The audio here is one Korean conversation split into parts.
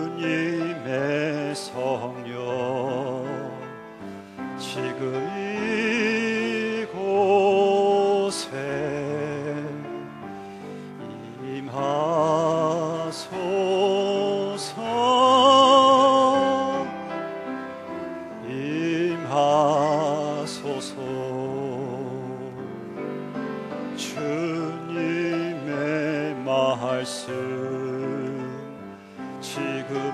주님의 성령 지금 이곳에 임하소서 임하소서 주님의 말씀 지금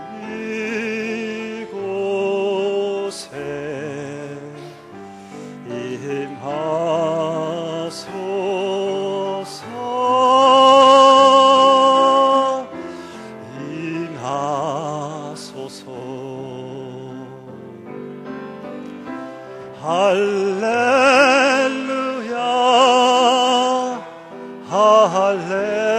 이곳에 임하소서 임하소서 할렐루야 할렐루야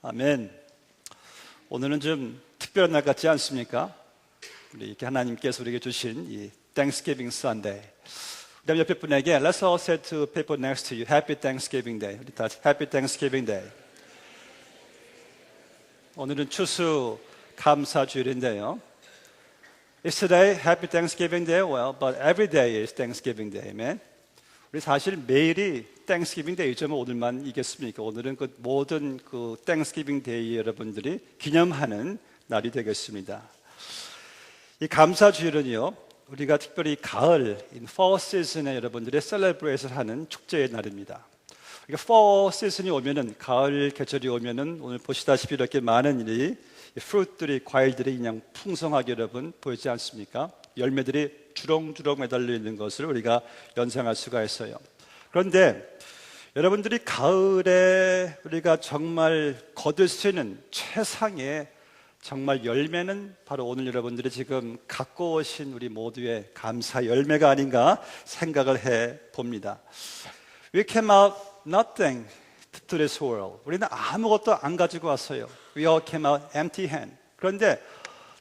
아멘. 오늘은 좀 특별한 날 같지 않습니까? 우리 이렇게 하나님께서 우리에게 주신 이 Thanksgiving Sunday. 그다음 옆에 분에게 Let's all say to people next to you, Happy Thanksgiving Day. 우리 다 Happy Thanksgiving Day. 오늘은 추수 감사주일인데요. Is today Happy Thanksgiving Day? Well, but every day is Thanksgiving Day. Amen. 우리 사실 매일이 땡스기빙 데이죠. 오늘만 이겠습니까? 오늘은 그 모든 그 땡스기빙 데이 여러분들이 기념하는 날이 되겠습니다. 이 감사주일은요, 우리가 특별히 가을, fall season에 여러분들이 셀레브레이션 하는 축제의 날입니다. 그러니까 fall season이 오면은, 가을 계절이 오면은 오늘 보시다시피 이렇게 많은 일이 fruit들이, 과일들이 그냥 풍성하게 여러분 보이지 않습니까? 열매들이 주렁주렁 매달려 있는 것을 우리가 연상할 수가 있어요. 그런데 여러분들이 가을에 우리가 정말 거둘 수 있는 최상의 정말 열매는 바로 오늘 여러분들이 지금 갖고 오신 우리 모두의 감사 열매가 아닌가 생각을 해 봅니다. We came out nothing to this world. 우리는 아무것도 안 가지고 왔어요. We all came out empty hand. 그런데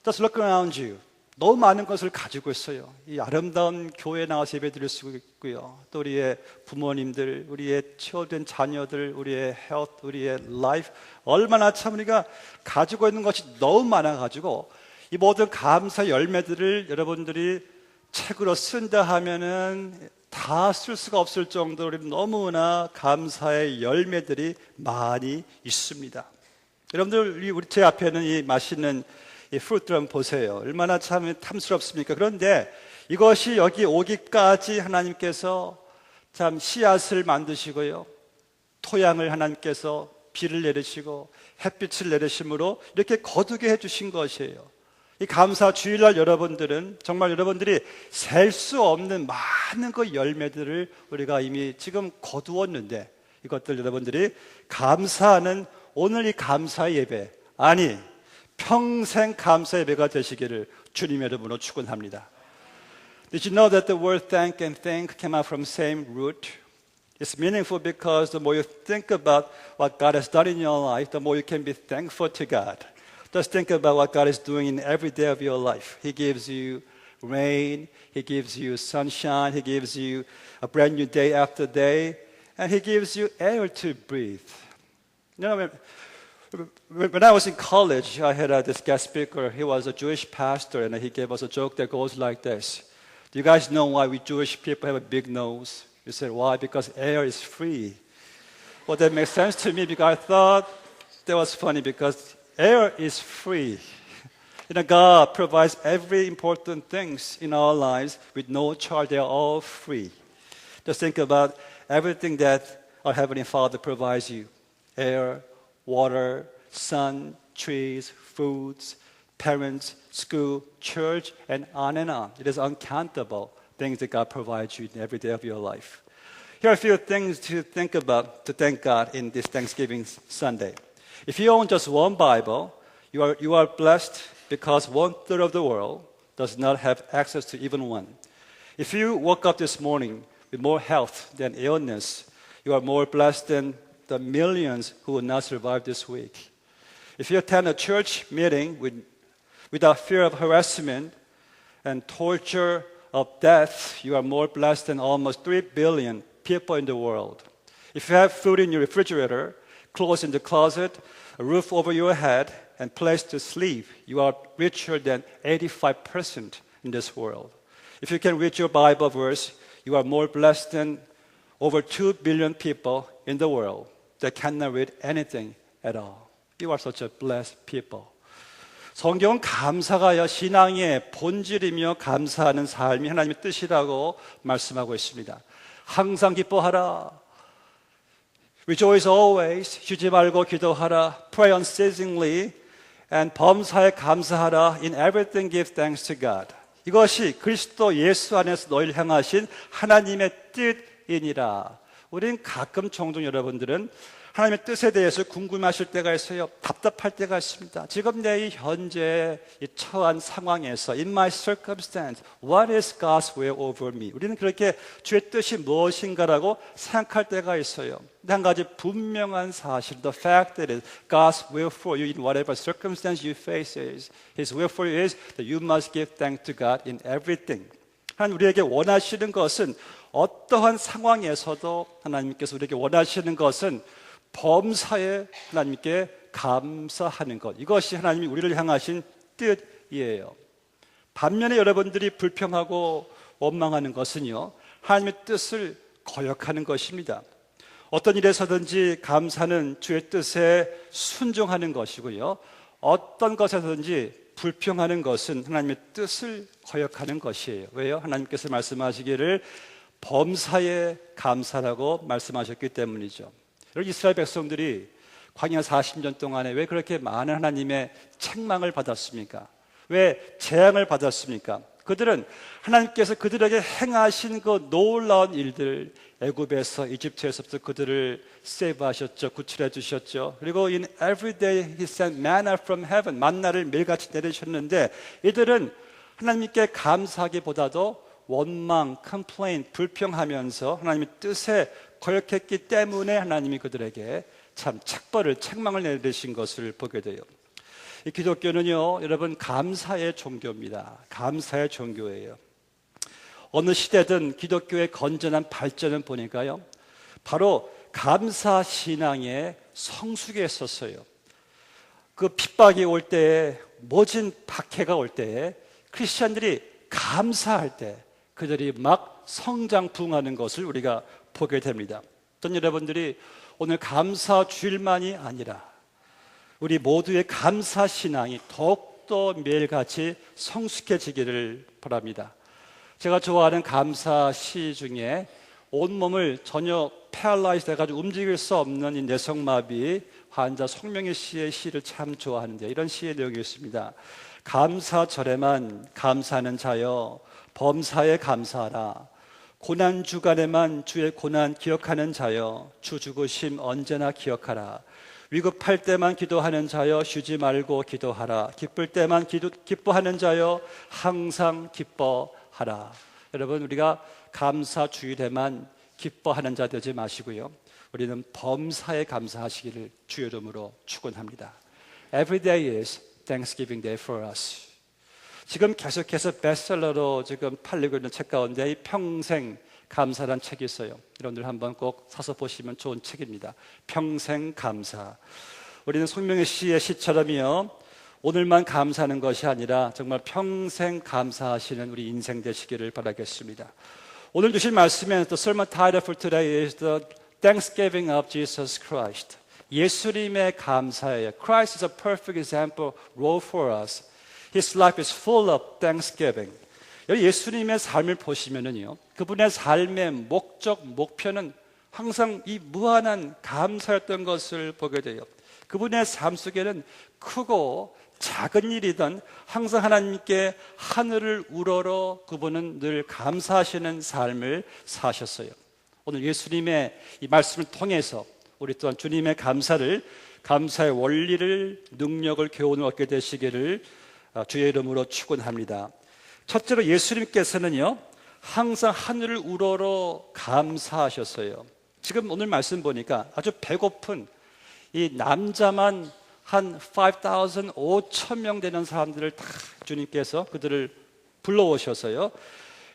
just look around you. 너무 많은 것을 가지고 있어요. 이 아름다운 교회에 나와서 예배 드릴 수 있고요. 또 우리의 부모님들, 우리의 치어된 자녀들, 우리의 health, 우리의 life, 얼마나 참 우리가 가지고 있는 것이 너무 많아가지고 이 모든 감사 열매들을 여러분들이 책으로 쓴다 하면은 다 쓸 수가 없을 정도로 너무나 감사의 열매들이 많이 있습니다. 여러분들, 우리 제 앞에는 이 맛있는 이 프루트를 한번 보세요. 얼마나 참 탐스럽습니까? 그런데 이것이 여기 오기까지 하나님께서 참 씨앗을 만드시고요, 토양을 하나님께서 비를 내리시고 햇빛을 내리심으로 이렇게 거두게 해주신 것이에요. 이 감사 주일날 여러분들은 정말 여러분들이 셀 수 없는 많은 그 열매들을 우리가 이미 지금 거두었는데, 이것들 여러분들이 감사하는 오늘 이 감사 예배, 아니 평생 감사 예배가 되시기를 주님 여러분으로 축원합니다. Did you know that the word thank and thank came out from same root? It's meaningful because the more you think about what God has done in your life, the more you can be thankful to God. Just think about what God is doing in every day of your life. He gives you rain, He gives you sunshine, He gives you a brand new day after day, and He gives you air to breathe. You know, when I was in college, I had this guest speaker. He was a Jewish pastor, and he gave us a joke that goes like this. Do you guys know why we Jewish people have a big nose? You said, why? Because air is free. Well, that makes sense to me because I thought that was funny because air is free. You know, God provides every important things in our lives with no charge. They are all free. Just think about everything that our Heavenly Father provides you. Air, water, sun, trees, foods, parents, school, church, and on and on. It is uncountable things that God provides you in every day of your life. Here are a few things to think about to thank God in this Thanksgiving Sunday. If you own just one Bible, you are blessed because 1/3 of the world does not have access to even one. If you woke up this morning with more health than illness, you are more blessed than the millions who will not survive this week. If you attend a church meeting without fear of harassment and torture of death, you are more blessed than almost 3 billion people in the world. If you have food in your refrigerator, clothes in the closet, a roof over your head, and place to sleep, you are richer than 85% in this world. If you can read your Bible verse, you are more blessed than over 2 billion people in the world that cannot read anything at all. You are such a blessed people. 성경은 감사가요, 신앙의 본질이며 감사하는 삶이 하나님의 뜻이라고 말씀하고 있습니다. 항상 기뻐하라. Rejoice always. 쉬지 말고 기도하라. Pray unceasingly. And 범사에 감사하라. In everything give thanks to God. 이것이 그리스도 예수 안에서 너희를 향하신 하나님의 뜻이니라. 우린 가끔 종종 여러분들은 하나님의 뜻에 대해서 궁금하실 때가 있어요. 답답할 때가 있습니다. 지금 내 이 현재 이 처한 상황에서 In my circumstance, what is God's will over me? 우리는 그렇게 주의 뜻이 무엇인가라고 생각할 때가 있어요. 근데 한 가지 분명한 사실, the fact that it is God's will for you in whatever circumstance you face is, His will for you is that you must give thanks to God in everything. 하나님 우리에게 원하시는 것은 어떠한 상황에서도 하나님께서 우리에게 원하시는 것은 범사에 하나님께 감사하는 것. 이것이 하나님이 우리를 향하신 뜻이에요. 반면에 여러분들이 불평하고 원망하는 것은요, 하나님의 뜻을 거역하는 것입니다. 어떤 일에서든지 감사는 주의 뜻에 순종하는 것이고요, 어떤 것에서든지 불평하는 것은 하나님의 뜻을 거역하는 것이에요. 왜요? 하나님께서 말씀하시기를 범사에 감사라고 말씀하셨기 때문이죠. 이스라엘 백성들이 광야 40년 동안에 왜 그렇게 많은 하나님의 책망을 받았습니까? 왜 재앙을 받았습니까? 그들은 하나님께서 그들에게 행하신 그 놀라운 일들, 애굽에서 이집트에서부터 그들을 세이브하셨죠. 구출해 주셨죠. 그리고 in every day he sent manna from heaven, 만나를 매일같이 내리셨는데 이들은 하나님께 감사하기보다도 원망, complain, 불평하면서 하나님의 뜻에 거역했기 때문에 하나님이 그들에게 참 책벌을, 책망을 내리신 것을 보게 돼요. 이 기독교는요, 여러분 감사의 종교입니다. 감사의 종교예요. 어느 시대든 기독교의 건전한 발전은 보니까요, 바로 감사 신앙의 성숙에 있었어요. 그 핍박이 올 때에, 모진 박해가 올 때에 크리스천들이 감사할 때 그들이 막 성장 부흥하는 것을 우리가 보게 됩니다. 어떤 여러분들이 오늘 감사 주일만이 아니라 우리 모두의 감사 신앙이 더욱더 매일같이 성숙해지기를 바랍니다. 제가 좋아하는 감사 시 중에 온몸을 전혀 패럴라이즈 돼가지고 움직일 수 없는 이 뇌성마비 환자 송명희 씨의 시를 참 좋아하는데 이런 시의 내용이 있습니다. 감사절에만 감사하는 자여 범사에 감사하라. 고난 주간에만 주의 고난 기억하는 자여 주 죽으심 언제나 기억하라. 위급할 때만 기도하는 자여 쉬지 말고 기도하라. 기쁠 때만 기뻐하는 자여 항상 기뻐하라. 여러분 우리가 감사 주일에만 기뻐하는 자 되지 마시고요, 우리는 범사에 감사하시기를 주의 이름으로 축원합니다. Every day is Thanksgiving Day for us. 지금 계속해서 베스트셀러로 지금 팔리고 있는 책 가운데 이 평생 감사란 책이 있어요. 여러분들 한번 꼭 사서 보시면 좋은 책입니다. 평생 감사. 우리는 송명의 시의 시처럼요, 오늘만 감사하는 것이 아니라 정말 평생 감사하시는 우리 인생 되시기를 바라겠습니다. 오늘 주신 말씀은 The sermon title for today is The Thanksgiving of Jesus Christ. 예수님의 감사예요. Christ is a perfect example role for us. His life is full of thanksgiving. 여기 예수님의 삶을 보시면은요, 그분의 삶의 목적, 목표는 항상 이 무한한 감사였던 것을 보게 돼요. 그분의 삶 속에는 크고 작은 일이든 항상 하나님께 하늘을 우러러 그분은 늘 감사하시는 삶을 사셨어요. 오늘 예수님의 이 말씀을 통해서 우리 또한 주님의 감사를, 감사의 원리를, 능력을, 교훈을 얻게 되시기를 주의 이름으로 축원합니다. 첫째로 예수님께서는요, 항상 하늘을 우러러 감사하셨어요. 지금 오늘 말씀 보니까 아주 배고픈 이 남자만 한 5,000명 되는 사람들을 다 주님께서 그들을 불러오셔서요,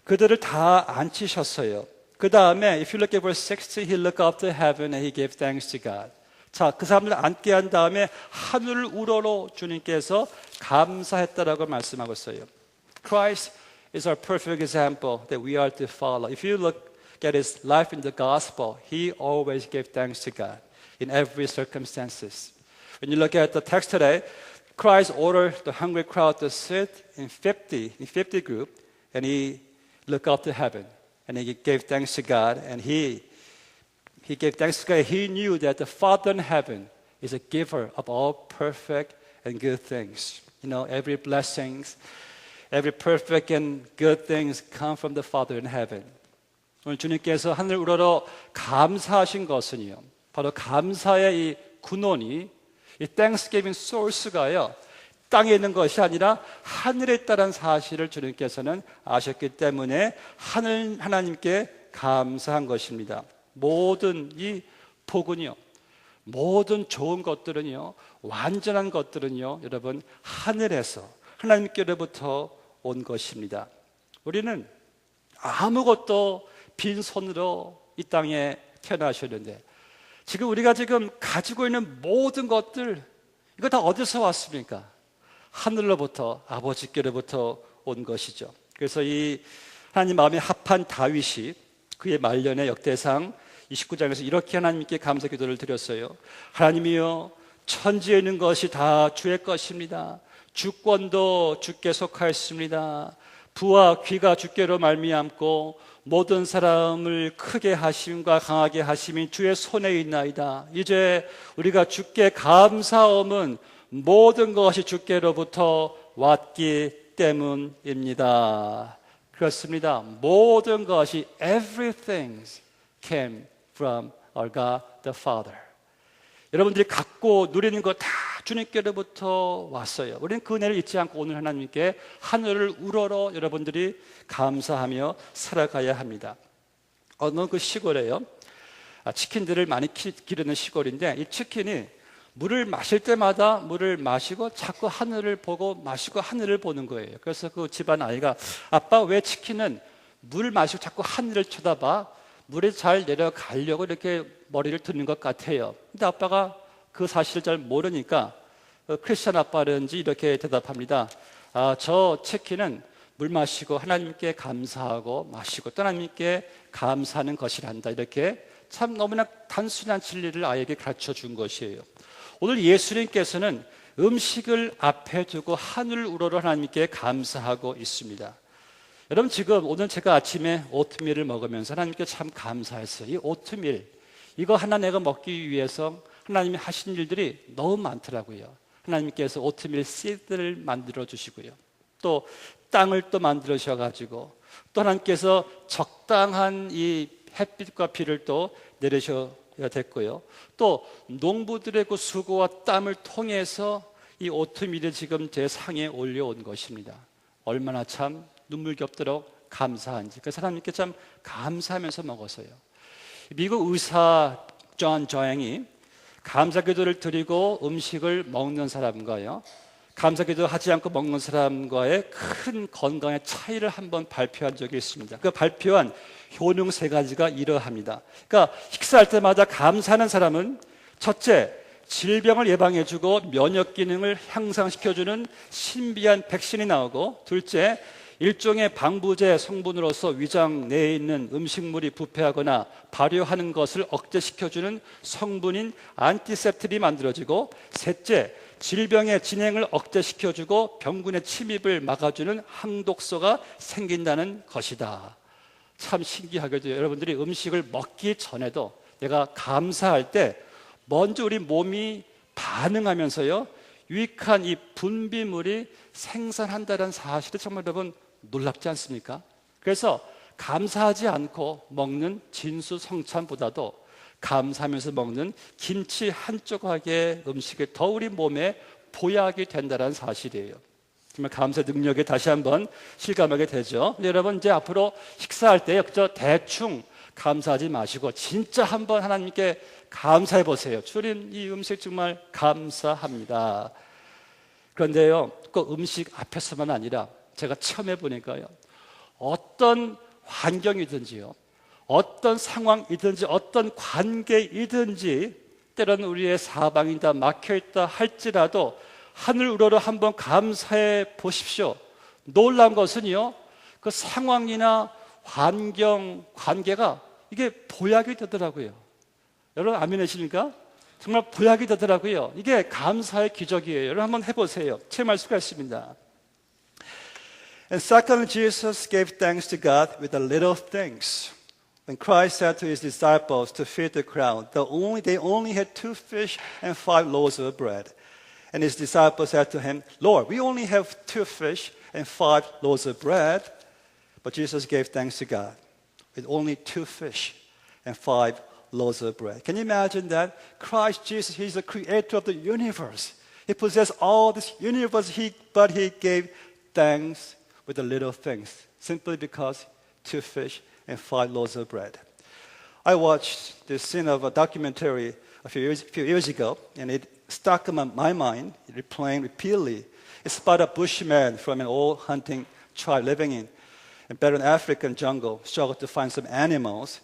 그들을 다 앉히셨어요. 그 다음에 if you look at verse 60, he looked up to heaven and he gave thanks to God. 자, 그 사람들을 앉게 한 다음에 하늘을 우러러 주님께서 감사했다라고 말씀하고 있어요. Christ is our perfect example that we are to follow. If you look at his life in the gospel, he always gave thanks to God in every circumstances. When you look at the text today, Christ ordered the hungry crowd to sit in 50 group, and he looked up to heaven, and he gave thanks to God, and he gave thanks to God. He knew that the Father in heaven is a giver of all perfect and good things. You know, every blessings, every perfect and good things come from the Father in heaven. 오늘 주님께서 하늘 우러러 감사하신 것은요, 바로 감사의 이 근원이, 이 Thanksgiving source가요, 땅에 있는 것이 아니라 하늘에 있다는 사실을 주님께서는 아셨기 때문에 하나님께 감사한 것입니다. 모든 이 복은요, 모든 좋은 것들은요, 완전한 것들은요, 여러분 하늘에서 하나님께로부터 온 것입니다. 우리는 아무것도 빈손으로 이 땅에 태어나셨는데, 지금 우리가 지금 가지고 있는 모든 것들, 이거 다 어디서 왔습니까? 하늘로부터, 아버지께로부터 온 것이죠. 그래서 이 하나님 마음에 합한 다윗이 그의 말년의 역대상 29장에서 이렇게 하나님께 감사 기도를 드렸어요. 하나님이여, 천지에 있는 것이 다 주의 것입니다. 주권도 주께 속하였습니다. 부와 귀가 주께로 말미암고 모든 사람을 크게 하심과 강하게 하심이 주의 손에 있나이다. 이제 우리가 주께 감사함은 모든 것이 주께로부터 왔기 때문입니다. 그렇습니다. 모든 것이 everything came from our God the Father. 여러분들이 갖고 누리는 것 다 주님께로부터 왔어요. 우리는 그 은혜를 잊지 않고 오늘 하나님께 하늘을 우러러 여러분들이 감사하며 살아가야 합니다. 어느 그 시골에요, 치킨들을 많이 기르는 시골인데, 이 치킨이 물을 마실 때마다 물을 마시고 자꾸 하늘을 보고 마시고 하늘을 보는 거예요. 그래서 그 집안 아이가, 아빠 왜 치킨은 물 마시고 자꾸 하늘을 쳐다봐? 물에 잘 내려가려고 이렇게 머리를 드는 것 같아요. 근데 아빠가 그 사실을 잘 모르니까 크리스찬 아빠는지 이렇게 대답합니다. 저 치킨은 물 마시고 하나님께 감사하고 마시고 또 하나님께 감사하는 것이란다. 이렇게 참 너무나 단순한 진리를 아이에게 가르쳐 준 것이에요. 오늘 예수님께서는 음식을 앞에 두고 하늘 우러러 하나님께 감사하고 있습니다. 여러분, 지금 오늘 제가 아침에 오트밀을 먹으면서 하나님께 참 감사했어요. 이 오트밀, 이거 하나 내가 먹기 위해서 하나님이 하신 일들이 너무 많더라고요. 하나님께서 오트밀 씨드를 만들어 주시고요, 또 땅을 또 만들어 주셔가지고 또 하나님께서 적당한 이 햇빛과 비를 또 내리셔야 됐고요, 또 농부들의 그 수고와 땀을 통해서 이 오트밀이 지금 제 상에 올려온 것입니다. 얼마나 참 눈물겹도록 감사한지, 그래서 하나님께 참 감사하면서 먹었어요. 미국 의사 존 저행이 감사 기도를 드리고 음식을 먹는 사람과요, 감사기도 하지 않고 먹는 사람과의 큰 건강의 차이를 한번 발표한 적이 있습니다. 그 발표한 효능 세 가지가 이러합니다. 그러니까 식사할 때마다 감사하는 사람은 첫째, 질병을 예방해주고 면역 기능을 향상시켜주는 신비한 백신이 나오고, 둘째, 일종의 방부제 성분으로서 위장 내에 있는 음식물이 부패하거나 발효하는 것을 억제시켜주는 성분인 안티셉틴이 만들어지고, 셋째, 질병의 진행을 억제시켜주고 병균의 침입을 막아주는 항독소가 생긴다는 것이다. 참 신기하게도 여러분들이 음식을 먹기 전에도 내가 감사할 때 먼저 우리 몸이 반응하면서요, 유익한 이 분비물이 생산한다는 사실이 정말 여러분 놀랍지 않습니까? 그래서 감사하지 않고 먹는 진수성찬보다도 감사하면서 먹는 김치 한 조각의 음식이 더 우리 몸에 보약이 된다는 사실이에요. 정말 감사 능력에 다시 한번 실감하게 되죠. 여러분, 이제 앞으로 식사할 때 그저 대충 감사하지 마시고 진짜 한번 하나님께 감사해 보세요. 주님, 이 음식 정말 감사합니다. 그런데요, 꼭 음식 앞에서만 아니라 제가 처음 해보니까요, 어떤 환경이든지요, 어떤 상황이든지 어떤 관계이든지 때로는 우리의 사방이 다 막혀있다 할지라도 하늘 우러러 한번 감사해 보십시오. 놀라운 것은요, 그 상황이나 환경, 관계가 이게 보약이 되더라고요. 여러분 아멘이십니까? 정말 보약이 되더라고요. 이게 감사의 기적이에요. 여러분 한번 해보세요. 체험할 수가 있습니다. And secondly, Jesus gave thanks to God with the little things. When Christ said to his disciples to feed the crowd, they only had 2 fish and 5 loaves of bread. And his disciples said to him, Lord, we only have 2 fish and 5 loaves of bread. But Jesus gave thanks to God with only 2 fish and 5 loaves of bread. Can you imagine that? Christ Jesus, he's the creator of the universe. He possessed all this universe, but he gave thanks with the little things, simply because 2 fish and 5 loaves of bread. I watched this scene of a documentary a few years ago, and it stuck in my mind, replaying repeatedly. It's about a bushman from an old hunting tribe living in a barren African jungle, struggled to find some animals.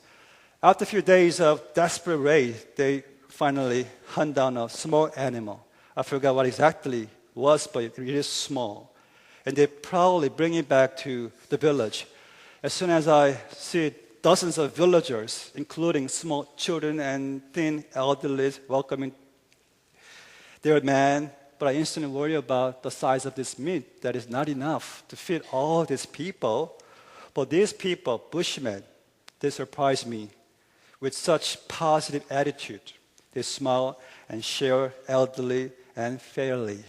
After a few days of desperate raid, they finally hunt down a small animal. I forgot what exactly it was, but it is small. And they proudly bring it back to the village. As soon as I see dozens of villagers, including small children and thin elderly, welcoming their man, but I instantly worry about the size of this meat that is not enough to feed all these people. But these people, Bushmen, they surprise me with such positive attitude. They smile and share elderly and fairly.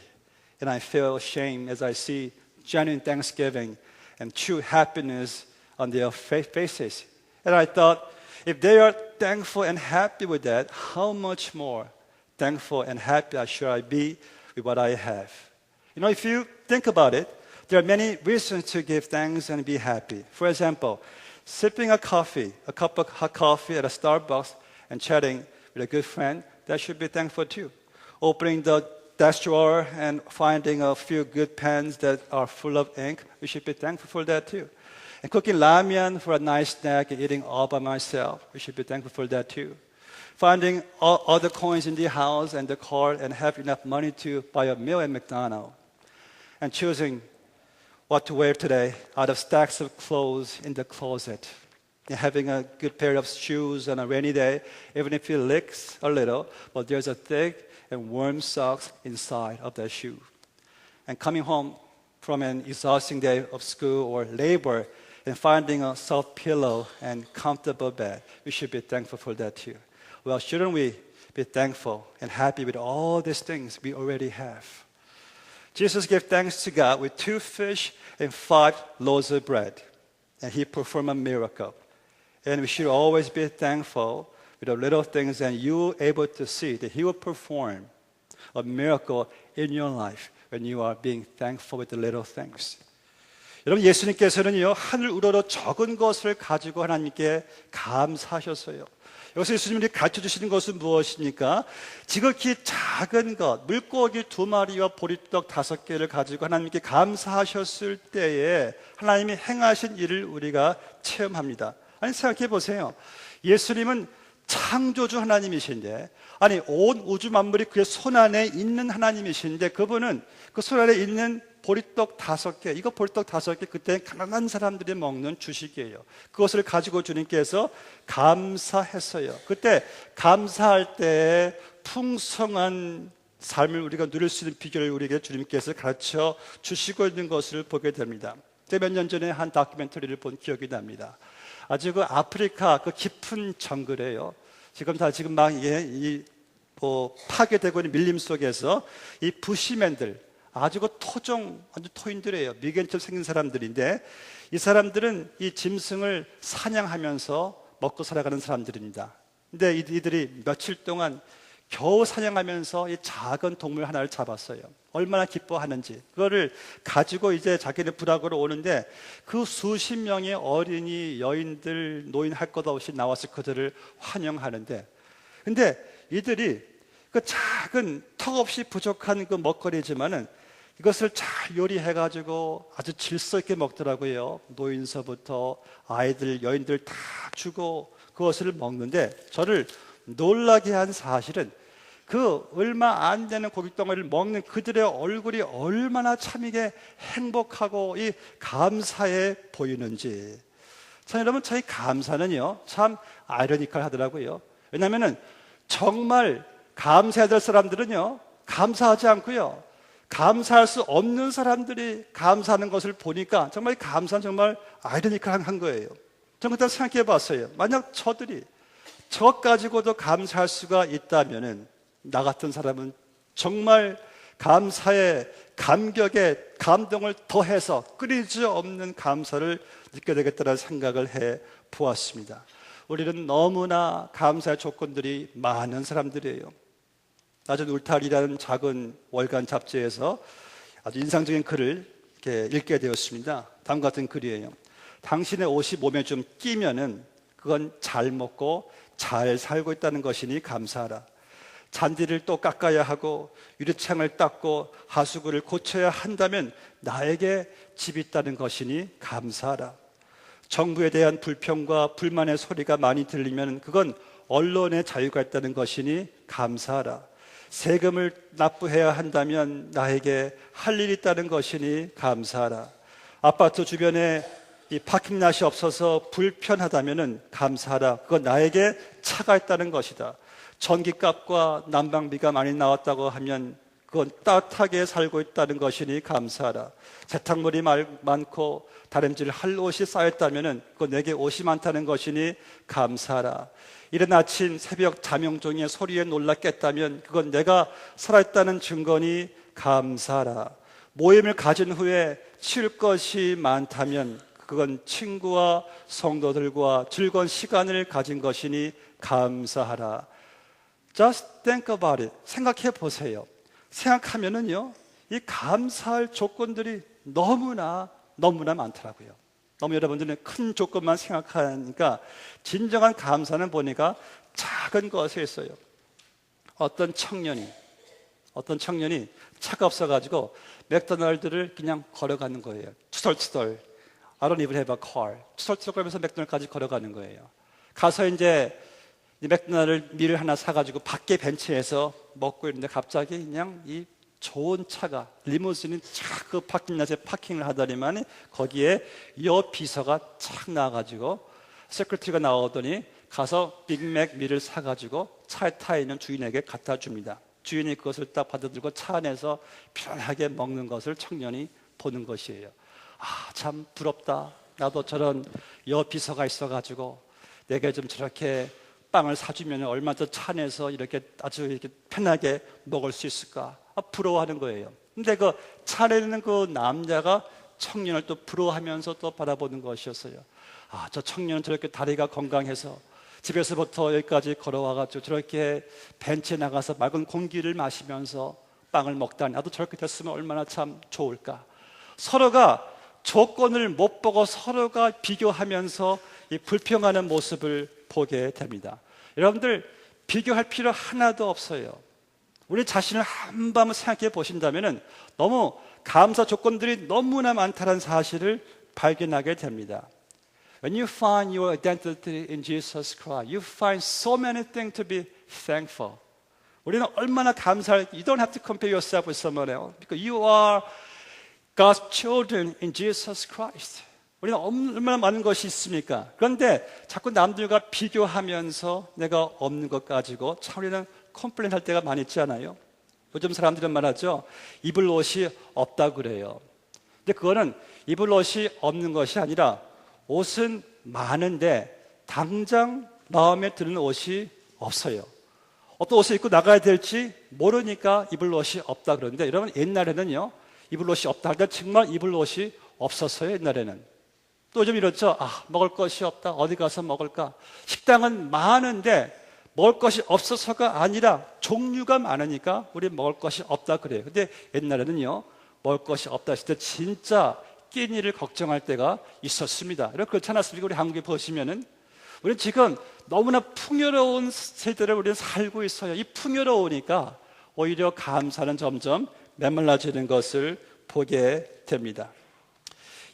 And I feel shame as I see genuine thanksgiving and true happiness on their faces. And I thought, if they are thankful and happy with that, how much more thankful and happy should I be with what I have? You know, if you think about it, there are many reasons to give thanks and be happy. For example, sipping a cup of hot coffee at a Starbucks and chatting with a good friend, that should be thankful too. Opening the desk drawer and finding a few good pens that are full of ink, we should be thankful for that too. And cooking ramen for a nice snack and eating all by myself, we should be thankful for that too. Finding all the coins in the house and the car and have enough money to buy a meal at McDonald's. And choosing what to wear today out of stacks of clothes in the closet. And having a good pair of shoes on a rainy day, even if it leaks a little, but there's a thick and warm socks inside of that shoe. And coming home from an exhausting day of school or labor and finding a soft pillow and comfortable bed, we should be thankful for that too. Well, shouldn't we be thankful and happy with all these things we already have? Jesus gave thanks to God with 2 fish and 5 loaves of bread, and he performed a miracle. And we should always be thankful with the little things, and you able to see that he will perform a miracle in your life when you are being thankful with the little things. 여러분, 예수님께서는요, 하늘 우러러 적은 것을 가지고 하나님께 감사하셨어요. 여기서 예수님이 가르쳐 주시는 것은 무엇입니까? 지극히 작은 것, 물고기 2마리와 보리떡 5개를 가지고 하나님께 감사하셨을 때에 하나님이 행하신 일을 우리가 체험합니다. 아니, 생각해 보세요. 예수님은 창조주 하나님이신데, 아니, 온 우주 만물이 그의 손 안에 있는 하나님이신데, 그분은 그 손 안에 있는 보리떡 5개, 이거 보리떡 5개, 그때 가난한 사람들이 먹는 주식이에요. 그것을 가지고 주님께서 감사했어요. 그때 감사할 때 풍성한 삶을 우리가 누릴 수 있는 비결을 우리에게 주님께서 가르쳐 주시고 있는 것을 보게 됩니다. 제가 몇 년 전에 한 다큐멘터리를 본 기억이 납니다. 아주 그 아프리카 그 깊은 정글에요. 지금 막 이게 파괴되고 있는 밀림 속에서 이 부시맨들, 아주 그 아주 토인들이에요. 미개인처럼 생긴 사람들인데, 이 사람들은 이 짐승을 사냥하면서 먹고 살아가는 사람들입니다. 근데 이들이 며칠 동안 겨우 사냥하면서 이 작은 동물 하나를 잡았어요. 얼마나 기뻐하는지. 그거를 가지고 이제 자기네 부락으로 오는데, 그 수십 명의 어린이, 여인들, 노인 할 것 없이 나와서 그들을 환영하는데, 근데 이들이 그 작은 턱없이 부족한 그 먹거리지만은 이것을 잘 요리해가지고 아주 질서 있게 먹더라고요. 노인서부터 아이들, 여인들 다 주고 그것을 먹는데, 저를 놀라게 한 사실은 그 얼마 안 되는 고깃덩어리를 먹는 그들의 얼굴이 얼마나 참 이게 행복하고 이 감사해 보이는지. 참 여러분, 참 이 감사는요, 참 아이러니컬 하더라고요. 왜냐하면은 정말 감사해야 될 사람들은요, 감사하지 않고요, 감사할 수 없는 사람들이 감사하는 것을 보니까 정말 감사는 정말 아이러니컬한 거예요. 저는 그때 생각해 봤어요. 만약 저들이 저 가지고도 감사할 수가 있다면은, 나 같은 사람은 정말 감사에, 감격에 감동을 더해서 끊이지 없는 감사를 느껴야 되겠다는 생각을 해 보았습니다. 우리는 너무나 감사의 조건들이 많은 사람들이에요. 낮은 울타리라는 작은 월간 잡지에서 아주 인상적인 글을 이렇게 읽게 되었습니다. 다음 같은 글이에요. 당신의 옷이 몸에 좀 끼면은 그건 잘 먹고 잘 살고 있다는 것이니 감사하라. 잔디를 또 깎아야 하고 유리창을 닦고 하수구를 고쳐야 한다면 나에게 집이 있다는 것이니 감사하라. 정부에 대한 불평과 불만의 소리가 많이 들리면 그건 언론의 자유가 있다는 것이니 감사하라. 세금을 납부해야 한다면 나에게 할 일이 있다는 것이니 감사하라. 아파트 주변에 이 파킹랏이 없어서 불편하다면 감사하라. 그건 나에게 차가 있다는 것이다. 전기값과 난방비가 많이 나왔다고 하면 그건 따뜻하게 살고 있다는 것이니 감사하라. 세탁물이 많고 다림질 할 옷이 쌓였다면 그건 내게 옷이 많다는 것이니 감사하라. 이른 아침 새벽 자명종의 소리에 놀라 깼다면 그건 내가 살아있다는 증거니 감사하라. 모임을 가진 후에 쉴 것이 많다면 그건 친구와 성도들과 즐거운 시간을 가진 것이니 감사하라. Just think about it. 생각해 보세요. 생각하면은요, 이 감사할 조건들이 너무나 많더라고요. 너무 여러분들은 큰 조건만 생각하니까 진정한 감사는 보니까 작은 것에 있어요. 어떤 청년이 차가 없어가지고 맥도날드를 그냥 걸어가는 거예요. 투덜투덜. I don't even have a car. 투덜투덜 걸면서 맥도날드까지 걸어가는 거예요. 가서 이제 맥도날드 밀을 하나 사가지고 밖에 벤치에서 먹고 있는데 갑자기 그냥 이 좋은 차가, 리무진이 착 그 파킹랏에 파킹을 하더니만 거기에 여 비서가 착 나와가지고 세크리티가 나오더니 가서 빅맥 밀을 사가지고 차에 타 있는 주인에게 갖다 줍니다. 주인이 그것을 딱 받아들고 차 안에서 편하게 먹는 것을 청년이 보는 것이에요. 아, 참 부럽다. 나도 저런 여 비서가 있어가지고 내가 좀 저렇게 빵을 사주면 얼마 더 차 안에서 이렇게 아주 이렇게 편하게 먹을 수 있을까? 부러워하는 거예요. 근데 그 차 안에 있는 그 남자가 청년을 또 부러워하면서 또 바라보는 것이었어요. 아, 저 청년은 저렇게 다리가 건강해서 집에서부터 여기까지 걸어와가지고 저렇게 벤치에 나가서 맑은 공기를 마시면서 빵을 먹다니 나도 저렇게 됐으면 얼마나 참 좋을까. 서로가 조건을 못 보고 서로가 비교하면서 이 불평하는 모습을 보게 됩니다. 여러분들 비교할 필요 하나도 없어요. 우리 자신을 한번 생각해 보신다면 너무 감사 조건들이 너무나 많다는 사실을 발견하게 됩니다. When you find your identity in Jesus Christ, you find so many things to be thankful. 우리는 얼마나 감사할, you don't have to compare yourself with someone else because you are God's children in Jesus Christ. 우리는 얼마나 많은 것이 있습니까? 그런데 자꾸 남들과 비교하면서 내가 없는 것 가지고 참 우리는 컴플레인 할 때가 많이 있지 않아요? 요즘 사람들은 말하죠. 입을 옷이 없다고 그래요. 근데 그거는 입을 옷이 없는 것이 아니라 옷은 많은데 당장 마음에 드는 옷이 없어요. 어떤 옷을 입고 나가야 될지 모르니까 입을 옷이 없다 그러는데 여러분 옛날에는요. 입을 옷이 없다 할 때 정말 입을 옷이 없었어요. 옛날에는. 또 좀 이렇죠. 먹을 것이 없다. 어디 가서 먹을까? 식당은 많은데 먹을 것이 없어서가 아니라 종류가 많으니까 우리 먹을 것이 없다 그래요. 근데 옛날에는요. 먹을 것이 없다 했을 때 진짜 끼니를 걱정할 때가 있었습니다. 여러분 그렇지 않았습니까? 우리 한국에 보시면은 우리는 지금 너무나 풍요로운 세대를 우리는 살고 있어요. 이 풍요로우니까 오히려 감사는 점점 메말라지는 것을 보게 됩니다.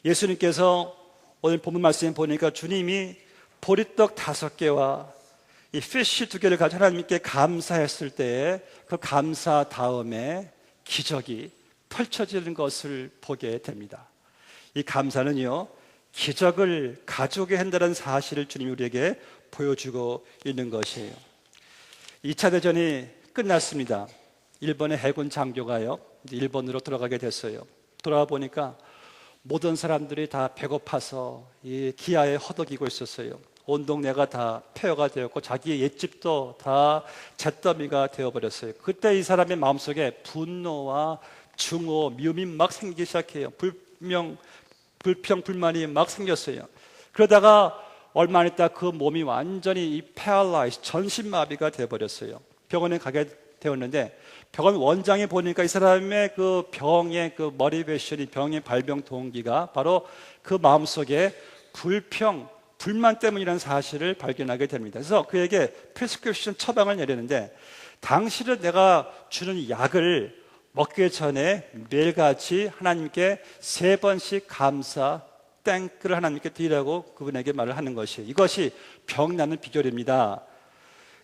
예수님께서 오늘 본문 말씀에 보니까 주님이 보리떡 5개와 이 피쉬 2개를 가지고 하나님께 감사했을 때에 그 감사 다음에 기적이 펼쳐지는 것을 보게 됩니다. 이 감사는요, 기적을 가져오게 한다는 사실을 주님이 우리에게 보여주고 있는 것이에요. 2차 대전이 끝났습니다. 일본의 해군 장교가요, 일본으로 돌아가게 됐어요. 돌아와 보니까 모든 사람들이 다 배고파서 이 기아에 허덕이고 있었어요. 온 동네가 다 폐허가 되었고 자기의 옛집도 다 잿더미가 되어버렸어요. 그때 이 사람의 마음속에 분노와 증오, 미움이 막 생기기 시작해요. 불평, 불만이 막 생겼어요. 그러다가 얼마 안 있다 그 몸이 완전히 이 paralyzed, 전신마비가 되어버렸어요. 병원에 가게 되었는데 병원 원장이 보니까 이 사람의 그 병의 그 motivation이 병의 발병 동기가 바로 그 마음속에 불만 때문이라는 사실을 발견하게 됩니다. 그래서 그에게 프리스크립션 처방을 내리는데 당신은 내가 주는 약을 먹기 전에 매일같이 하나님께 3번씩 감사 땡크를 하나님께 드리라고 그분에게 말을 하는 것이에요. 이것이 병 낫는 비결입니다.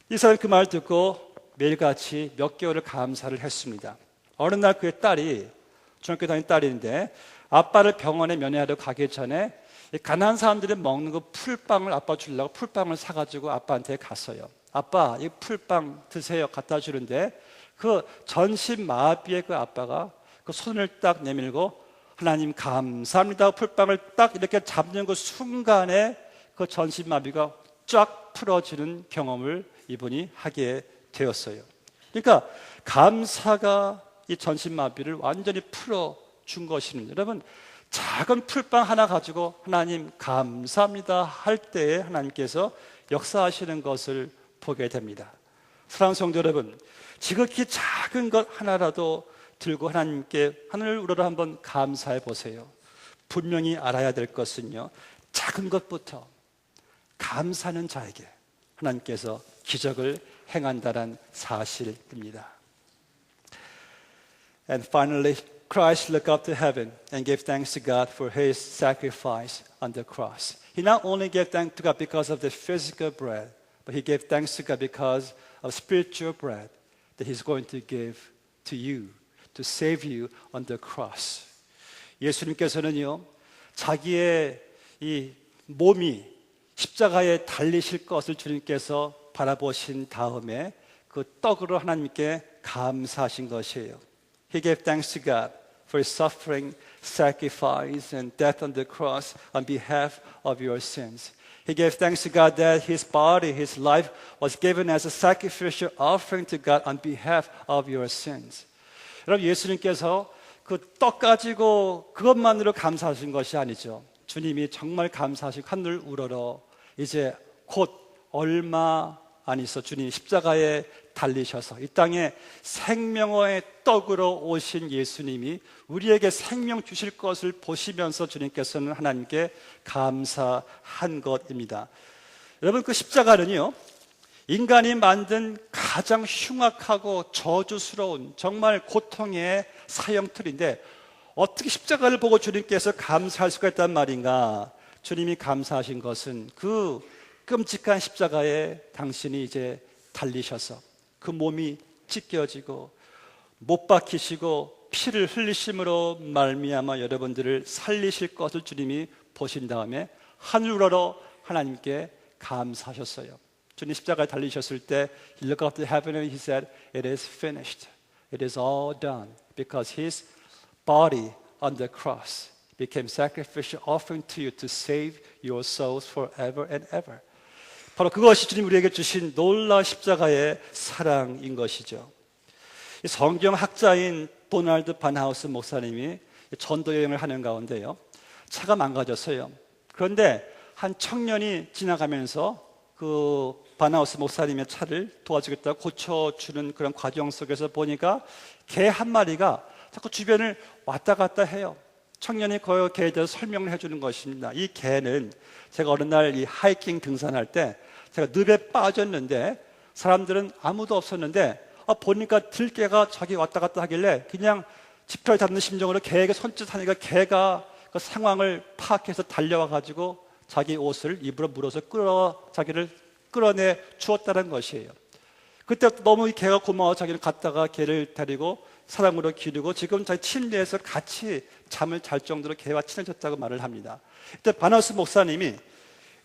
이 사람이 그 말을 듣고 매일같이 몇 개월을 감사를 했습니다. 어느 날 그의 딸이 중학교 다니는 딸인데 아빠를 병원에 면회하러 가기 전에 가난한 사람들이 먹는 그 풀빵을 아빠 주려고 풀빵을 사가지고 아빠한테 갔어요. 아빠 이 풀빵 드세요 갖다 주는데 그 전신마비의 그 아빠가 그 손을 딱 내밀고 하나님 감사합니다 풀빵을 딱 이렇게 잡는 그 순간에 그 전신마비가 쫙 풀어지는 경험을 이분이 하게 되었어요. 그러니까 감사가 이 전신마비를 완전히 풀어준 것입니다. 여러분 작은 풀빵 하나 가지고 하나님 감사합니다 할 때에 하나님께서 역사하시는 것을 보게 됩니다. 사랑하는 성도 여러분, 지극히 작은 것 하나라도 들고 하나님께 하늘을 우러러 한번 감사해 보세요. 분명히 알아야 될 것은요, 작은 것부터 감사하는 자에게 하나님께서 기적을 행한다는 사실입니다. And finally, Christ looked up to heaven and gave thanks to God for His sacrifice on the cross. He not only gave thanks to God because of the physical bread, but He gave thanks to God because of spiritual bread that He's going to give to you, to save you on the cross. 예수님께서는요, 자기의 이 몸이 십자가에 달리실 것을 주님께서 바라보신 다음에 그 떡으로 하나님께 감사하신 것이에요. He gave thanks to God for His suffering, sacrifice, and death on the cross on behalf of your sins. He gave thanks to God that His body, His life was given as a sacrificial offering to God on behalf of your sins. 여러분 예수님께서 그 떡 가지고 그것만으로 감사하신 것이 아니죠. 주님이 정말 감사하시고 하늘 우러러 이제 곧 얼마 안 있어 주님이 십자가에 달리셔서 이 땅에 생명의 떡으로 오신 예수님이 우리에게 생명 주실 것을 보시면서 주님께서는 하나님께 감사한 것입니다. 여러분 그 십자가는요 인간이 만든 가장 흉악하고 저주스러운 정말 고통의 사형틀인데 어떻게 십자가를 보고 주님께서 감사할 수가 있단 말인가? 주님이 감사하신 것은 그 끔찍한 십자가에 당신이 이제 달리셔서 그 몸이 찢겨지고 못 박히시고 피를 흘리심으로 말미암아 여러분들을 살리실 것을 주님이 보신 다음에 하늘으로 하나님께 감사하셨어요. 주님 십자가에 달리셨을 때 He looked up to heaven and He said, It is finished. It is all done. Because His body on the cross became sacrificial offering to you to save your souls forever and ever. 바로 그것이 주님 우리에게 주신 놀라운 십자가의 사랑인 것이죠. 성경 학자인 도널드 반하우스 목사님이 전도 여행을 하는 가운데요, 차가 망가졌어요. 그런데 한 청년이 지나가면서 그 반하우스 목사님의 차를 도와주겠다고 고쳐주는 그런 과정 속에서 보니까 개 한 마리가 자꾸 주변을 왔다 갔다 해요. 청년이 그 개에 대해서 설명을 해주는 것입니다. 이 개는 제가 어느 날 이 하이킹 등산할 때 제가 늪에 빠졌는데 사람들은 아무도 없었는데 보니까 들개가 자기 왔다 갔다 하길래 그냥 지푸라기 잡는 심정으로 개에게 손짓하니까 개가 그 상황을 파악해서 달려와 가지고 자기 옷을 입으로 물어서 자기를 끌어내 주었다는 것이에요. 그때부터 너무 이 개가 고마워 자기는 갔다가 개를 데리고 사랑으로 기르고 지금 자기 침대에서 같이 잠을 잘 정도로 개와 친해졌다고 말을 합니다. 그때 바나우스 목사님이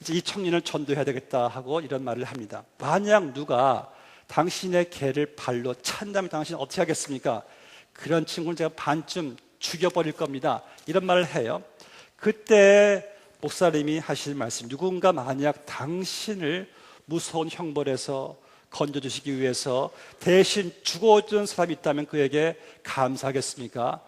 이제 이 청년을 전도해야 되겠다 하고 이런 말을 합니다. 만약 누가 당신의 개를 발로 찬다면 당신은 어떻게 하겠습니까? 그런 친구는 제가 반쯤 죽여버릴 겁니다. 이런 말을 해요. 그때 목사님이 하실 말씀, 누군가 만약 당신을 무서운 형벌에서 건져주시기 위해서 대신 죽어준 사람이 있다면 그에게 감사하겠습니까?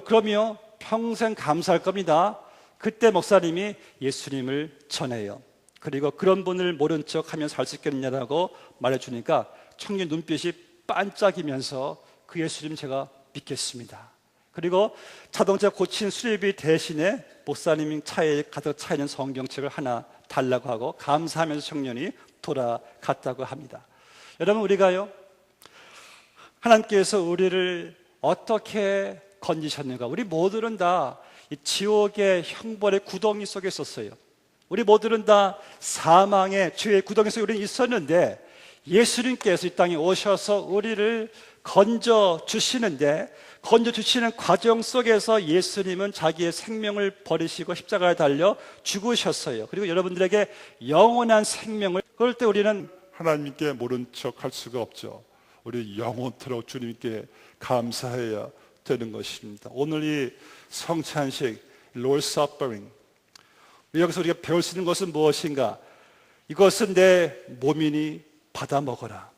그럼요, 평생 감사할 겁니다. 그때 목사님이 예수님을 전해요. 그리고 그런 분을 모른 척 하면서 할 수 있겠느냐라고 말해주니까 청년 눈빛이 반짝이면서 그 예수님 제가 믿겠습니다. 그리고 자동차 고친 수리비 대신에 목사님 차에 가득 차 있는 성경책을 하나 달라고 하고 감사하면서 청년이 돌아갔다고 합니다. 여러분, 우리가요, 하나님께서 우리를 어떻게 건지셨는가? 우리 모두는 다 이 지옥의 형벌의 구덩이 속에 있었어요. 우리 모두는 다 사망의 죄의 구덩이 속에 우리는 있었는데 예수님께서 이 땅에 오셔서 우리를 건져주시는데 건져주시는 과정 속에서 예수님은 자기의 생명을 버리시고 십자가에 달려 죽으셨어요. 그리고 여러분들에게 영원한 생명을, 그럴 때 우리는 하나님께 모른 척 할 수가 없죠. 우리 영원토록 주님께 감사해야 되는 것입니다. 오늘 이 성찬식, Lord's Supper, 여기서 우리가 배울 수 있는 것은 무엇인가? 이것은 내 몸이니 받아 먹어라.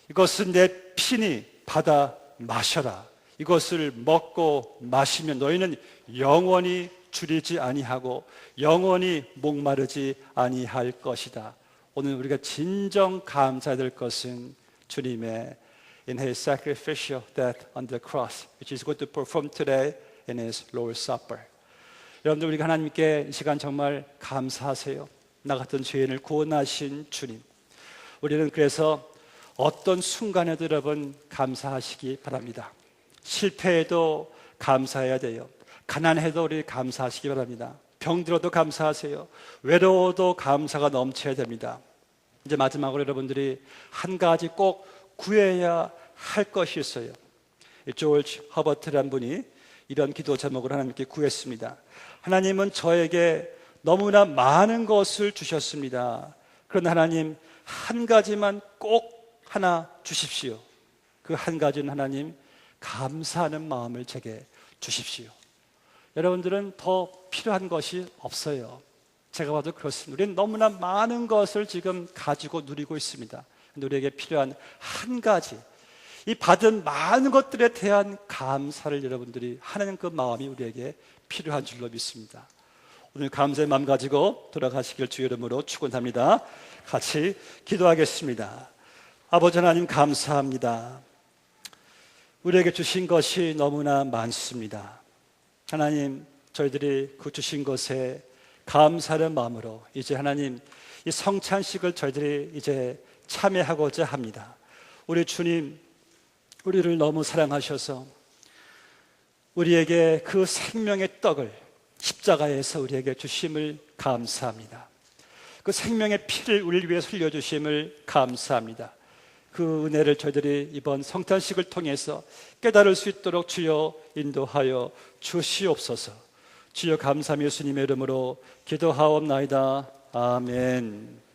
이것은 내 피니 받아 마셔라. 이것을 먹고 마시면 너희는 영원히 줄이지 아니하고 영원히 목마르지 아니할 것이다. 오늘 우리가 진정 감사해야 될 것은 주님의 in His sacrificial death on the cross, which is going to perform today in His Lord's Supper. 여러분들, 우리가 하나님께 이 시간 정말 감사하세요. 나 같은 죄인을 구원하신 주님. 우리는 그래서 어떤 순간에도 여러분 감사하시기 바랍니다. 실패해도 감사해야 돼요. 가난해도 우리 감사하시기 바랍니다. 병들어도 감사하세요. 외로워도 감사가 넘쳐야 됩니다. 이제 마지막으로 여러분들이 한 가지 꼭 구해야 할 것이 있어요. 조지 허버트라는 분이 이런 기도 제목을 하나님께 구했습니다. 하나님은 저에게 너무나 많은 것을 주셨습니다. 그러나 하나님, 한 가지만 꼭 하나 주십시오. 그 한 가지는 하나님, 감사하는 마음을 제게 주십시오. 여러분들은 더 필요한 것이 없어요. 제가 봐도 그렇습니다. 우리는 너무나 많은 것을 지금 가지고 누리고 있습니다. 우리에게 필요한 한 가지, 이 받은 많은 것들에 대한 감사를 여러분들이 하는 그 마음이 우리에게 필요한 줄로 믿습니다. 오늘 감사의 마음 가지고 돌아가시길 주의 이름으로 축원합니다. 같이 기도하겠습니다. 아버지 하나님, 감사합니다. 우리에게 주신 것이 너무나 많습니다. 하나님, 저희들이 그 주신 것에 감사하는 마음으로 이제 하나님, 이 성찬식을 저희들이 이제 참여하고자 합니다. 우리 주님, 우리를 너무 사랑하셔서 우리에게 그 생명의 떡을 십자가에서 우리에게 주심을 감사합니다. 그 생명의 피를 우리를 위해 흘려주심을 감사합니다. 그 은혜를 저희들이 이번 성탄식을 통해서 깨달을 수 있도록 주여 인도하여 주시옵소서. 주여 감사하며 예수님의 이름으로 기도하옵나이다. 아멘.